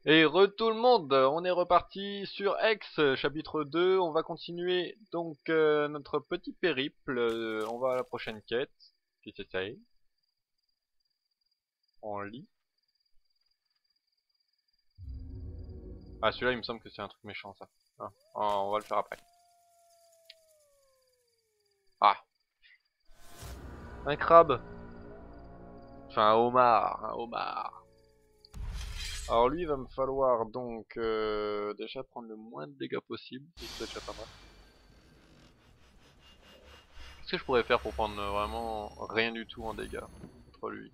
Et tout le monde, on est reparti sur X, chapitre 2, on va continuer donc notre petit périple, on va à la prochaine quête, puis c'est ça y est, on lit. Ah celui-là il me semble que c'est un truc méchant ça, ah, on va le faire après. Ah, un crabe, enfin un homard, un homard. Alors lui il va me falloir donc déjà prendre le moins de dégâts possible, c'est déjà pas mal. Qu'est-ce que je pourrais faire pour prendre vraiment rien du tout en dégâts contre lui?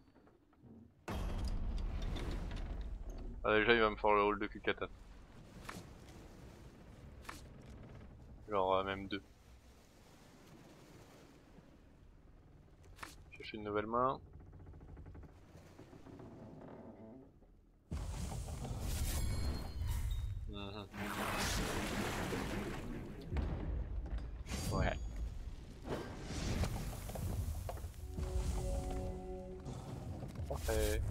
Ah, déjà il va me faire le rôle de Kukata. Genre même deux. Chercher une nouvelle main. Mhm. Ouais. Parfait.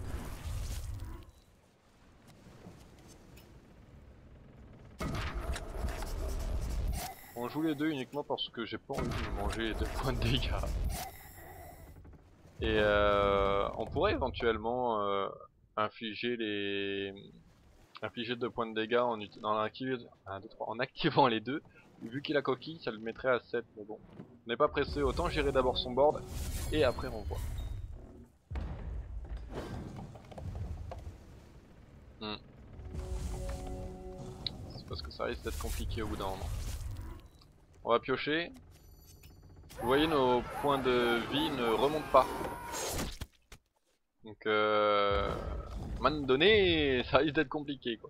On joue les deux uniquement parce que j'ai pas envie de me manger des points de dégâts. Et on pourrait éventuellement infliger 2 points de dégâts en activant les deux. Vu qu'il a coquille, ça le mettrait à 7, mais bon. On n'est pas pressé, autant gérer d'abord son board et après on voit. C'est parce que ça risque d'être compliqué au bout d'un moment. On va piocher. Vous voyez, nos points de vie ne remontent pas. Donc à un moment donné, ça risque d'être compliqué quoi.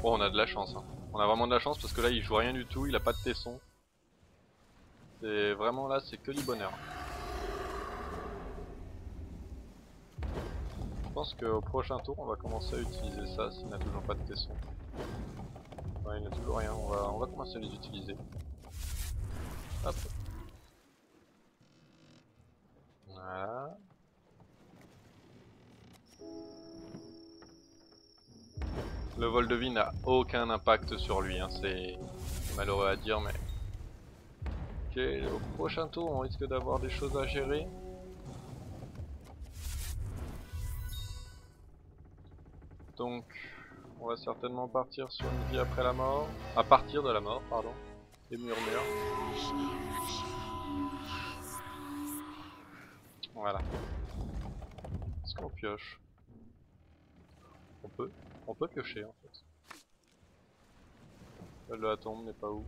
Bon, on a de la chance, hein. On a vraiment de la chance parce que là il joue rien du tout, il a pas de tesson. C'est vraiment là, c'est que du bonheur. Je pense qu'au prochain tour on va commencer à utiliser ça s'il n'a toujours pas de tesson. Ouais, il n'a toujours rien, on va commencer à les utiliser. Hop. Voilà. Le vol de vie n'a aucun impact sur lui, hein. C'est malheureux à dire mais... Ok, au prochain tour on risque d'avoir des choses à gérer. Donc on va certainement partir sur une vie après la mort. À partir de la mort, pardon. Et murmure. Voilà. Est-ce qu'on pioche? On peut. On peut piocher en fait. Celle de la tombe n'est pas où.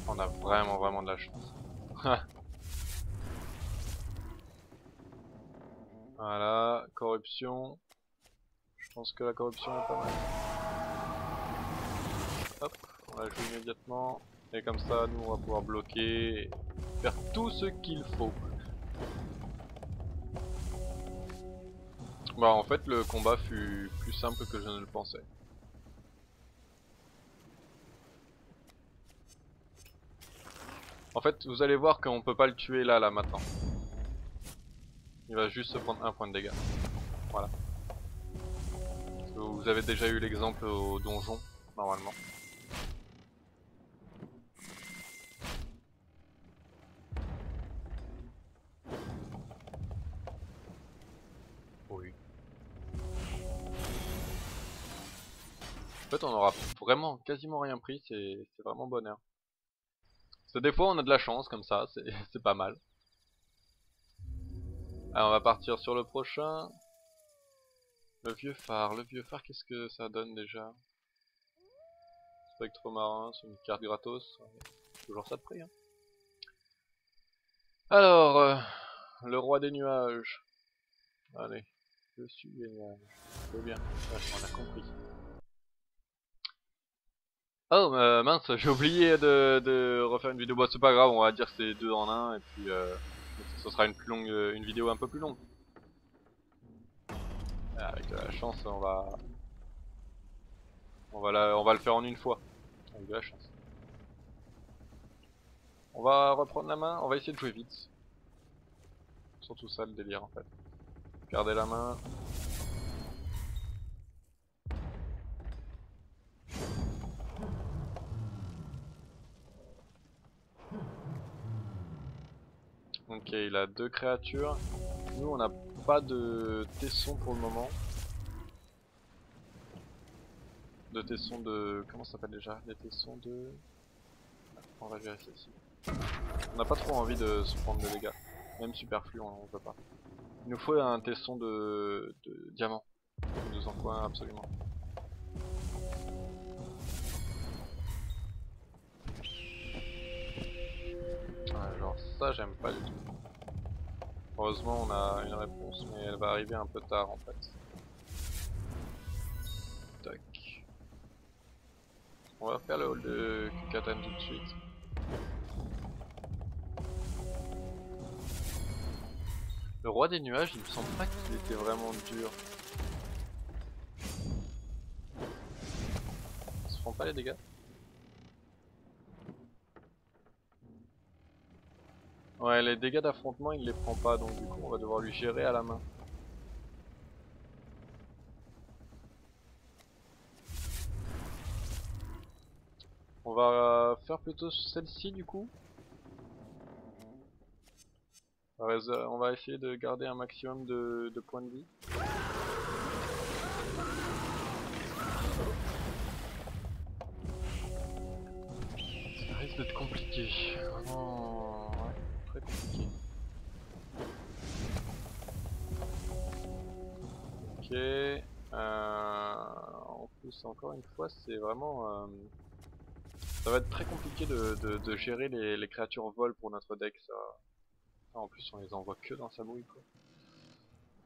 On a vraiment de la chance. Voilà, corruption. Je pense que la corruption est pas mal. Hop, on la joue immédiatement. Et comme ça, nous on va pouvoir bloquer et faire tout ce qu'il faut. Bah en fait le combat fut plus simple que je ne le pensais. En fait vous allez voir qu'on peut pas le tuer là maintenant. Il va juste se prendre un point de dégâts. Voilà. Vous avez déjà eu l'exemple au donjon, normalement. Oui. En fait on aura vraiment quasiment rien pris, c'est vraiment bonheur. Parce que des fois on a de la chance comme ça, c'est pas mal. Alors on va partir sur le prochain. Le vieux phare qu'est-ce que ça donne déjà? Spectre marin, c'est une carte gratos. Toujours ça de prix hein. Alors, le roi des nuages. Allez, je suis les nuages. C'est bien, ouais, on a compris. Oh mince, j'ai oublié de refaire une vidéo. Bon, c'est pas grave, on va dire que c'est deux en un et puis ce sera une plus longue, une vidéo un peu plus longue. Avec de la chance, on va le faire en une fois. Avec de la chance. On va reprendre la main, on va essayer de jouer vite. surtout ça le délire en fait. Gardez la main. Ok, il a 2 créatures. Nous on n'a pas de tesson pour le moment. De tesson de... Comment ça s'appelle déjà? Les tessons de... On va vérifier ici. On n'a pas trop envie de se prendre des dégâts. Même superflu, on peut pas. Il nous faut un tesson de diamant. Il nous en faut un absolument. Ouais, genre ça j'aime pas du tout. Heureusement on a une réponse mais elle va arriver un peu tard en fait. Tac. On va faire le hall de Kukatan tout de suite. Le roi des nuages, il me semble pas qu'il était vraiment dur. Ils se font pas les dégâts? Ouais, les dégâts d'affrontement il les prend pas donc du coup on va devoir lui gérer à la main. On va faire plutôt celle-ci du coup. On va essayer de garder un maximum de points de vie. Ça risque d'être compliqué. Vraiment, ouais, très compliqué. Ok. En plus, encore une fois, c'est vraiment... ça va être très compliqué de gérer les créatures vol pour notre deck. Ça. Enfin, en plus, on les envoie que dans sa bouille, quoi.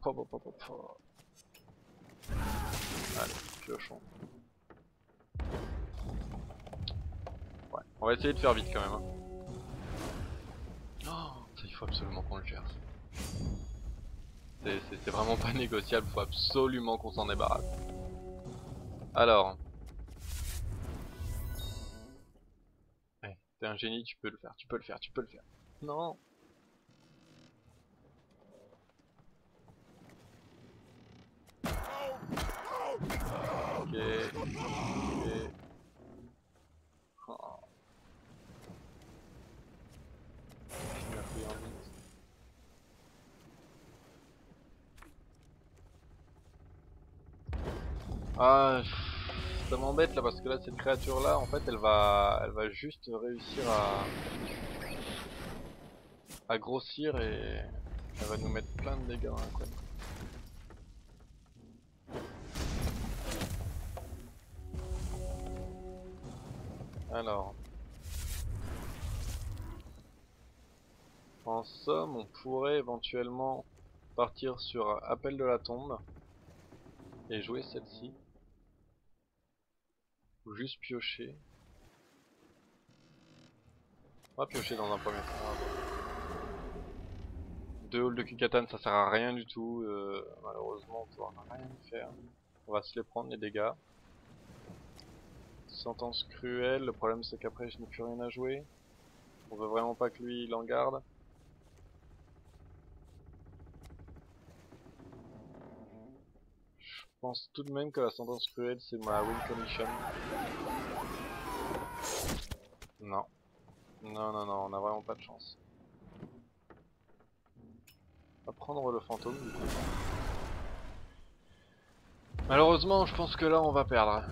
Pop, pop, pop, pop. Allez, piochons. Ouais, on va essayer de faire vite quand même. Hein. Oh, ça, il faut absolument qu'on le gère. C'est vraiment pas négociable, faut absolument qu'on s'en débarrasse. Alors. Ouais, t'es un génie, tu peux le faire, tu peux le faire, tu peux le faire. Non. Ok. Ok. Oh. Il m'a pris en vite. Ah, ça m'embête là parce que là cette créature là en fait elle va juste réussir à grossir et elle va nous mettre plein de dégâts dans la coin. Alors, en somme on pourrait éventuellement partir sur Appel de la Tombe et jouer celle-ci ou juste piocher. On va piocher dans un premier temps. Deux halls de Kukatan ça sert à rien du tout, malheureusement on pourra rien y faire. On va se les prendre les dégâts. Sentence cruelle, le problème c'est qu'après je n'ai plus rien à jouer. On veut vraiment pas que lui il en garde. Je pense tout de même que la sentence cruelle c'est ma win condition. Non. Non, non, non, on a vraiment pas de chance. On va prendre le fantôme du coup. Malheureusement je pense que là on va perdre.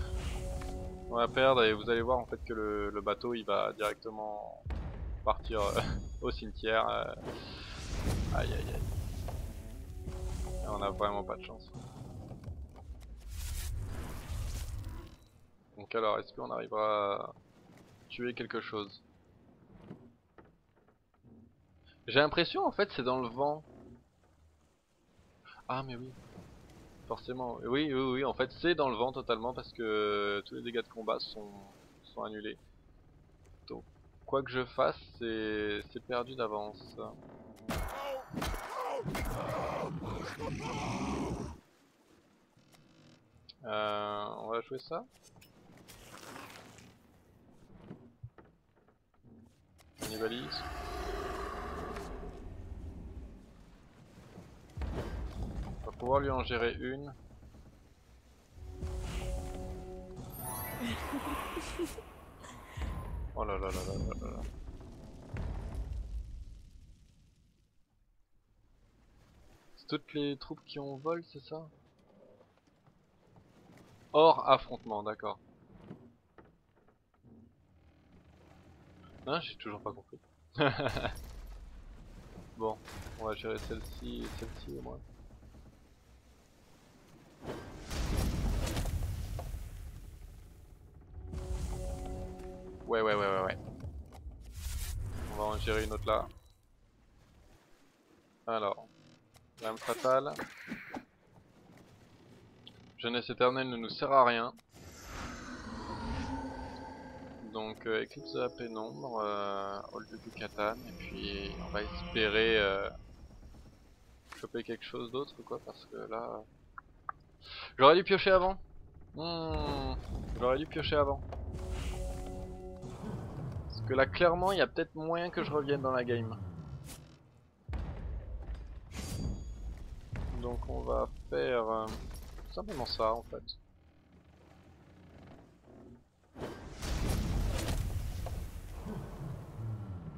On va perdre et vous allez voir en fait que le bateau il va directement partir au cimetière. Aïe aïe aïe. Et on a vraiment pas de chance. Donc alors est-ce qu'on arrivera à tuer quelque chose? J'ai l'impression en fait c'est dans le vent. Ah mais oui, forcément. Oui, oui, oui, en fait c'est dans le vent totalement parce que tous les dégâts de combat sont annulés. Donc quoi que je fasse, c'est perdu d'avance. On va jouer ça. Cannibalise. pouvoir lui en gérer une. Oh là là là là là là là. C'est toutes les troupes qui ont vol, c'est ça? Hors affrontement, d'accord. Non, j'ai toujours pas compris. Bon, on va gérer celle-ci et celle-ci au moins. Ouais. On va en gérer une autre là. Alors, lame fatale. Jeunesse éternelle ne nous sert à rien. Donc éclipse de la pénombre, hold du Katan, et puis on va espérer choper quelque chose d'autre quoi, parce que là... J'aurais dû piocher avant. J'aurais dû piocher avant. Parce que là clairement il y a peut-être moyen que je revienne dans la game. Donc on va faire simplement ça en fait.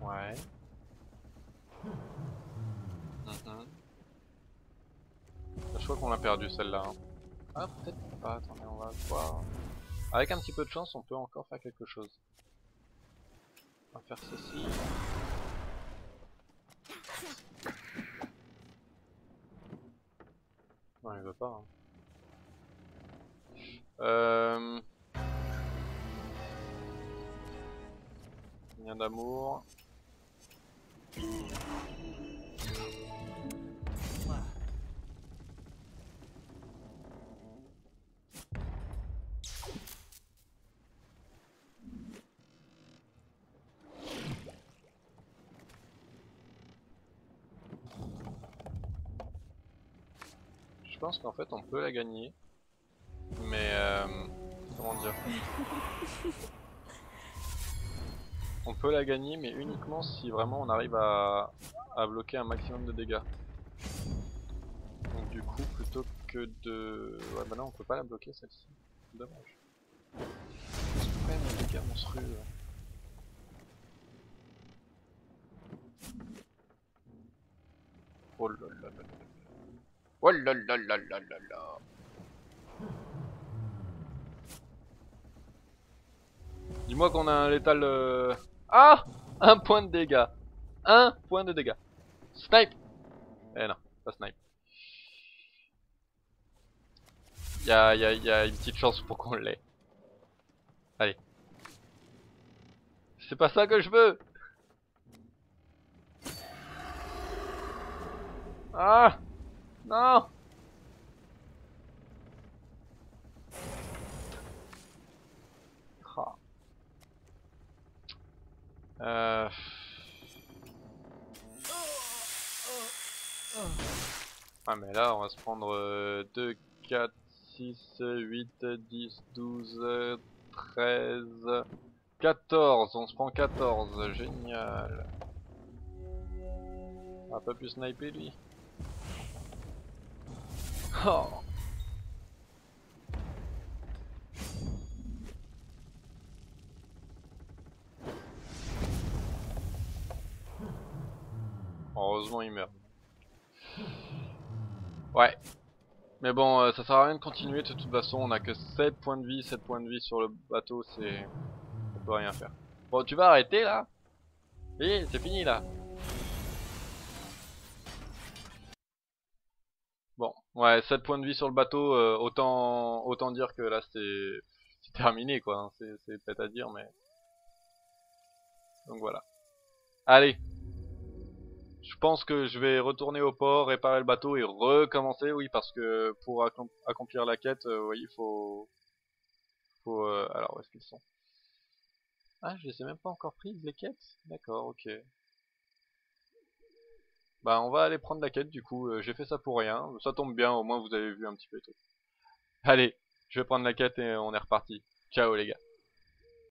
Ouais. Je crois qu'on l'a perdu celle-là. Hein. Ah peut-être pas, attendez on va voir. Avec un petit peu de chance on peut encore faire quelque chose. On va faire ceci. Non il veut pas. Hein. Lien d'amour. Je pense qu'en fait on peut la gagner. Mais comment dire? On peut la gagner mais uniquement si vraiment on arrive à bloquer un maximum de dégâts. Donc du coup plutôt que de... Ouais bah là on peut pas la bloquer celle-ci. Dommage. C'est quand même des dégâts monstrueux. Oh là là là là. Oh là là là là là là. Dis-moi qu'on a un létal... Ah, un point de dégâts. Un point de dégâts. Snipe. Eh non, pas snipe. Y a une petite chance pour qu'on l'ait. Allez. C'est pas ça que je veux. Ah non. Ah. Ah mais là on va se prendre 2, 4, 6, 8, 10, 12, 13, 14. On se prend 14. Génial. On a pas pu sniper lui. Oh. Heureusement il meurt. Ouais. Mais bon, ça sert à rien de continuer, de toute façon on a que 7 points de vie, 7 points de vie sur le bateau, c'est... On peut rien faire. Bon, tu vas arrêter là? Oui, c'est fini là. Bon, ouais, 7 points de vie sur le bateau, autant dire que là c'est terminé quoi, hein. C'est peut-être à dire mais... Donc voilà. Allez, je pense que je vais retourner au port, réparer le bateau et recommencer, oui, parce que pour accomplir la quête, oui, il faut alors, où est-ce qu'ils sont? Ah, je les ai même pas encore prises les quêtes? D'accord, ok. Bah, on va aller prendre la quête du coup, j'ai fait ça pour rien, ça tombe bien, au moins vous avez vu un petit peu tout. Allez, je vais prendre la quête et on est reparti. Ciao les gars.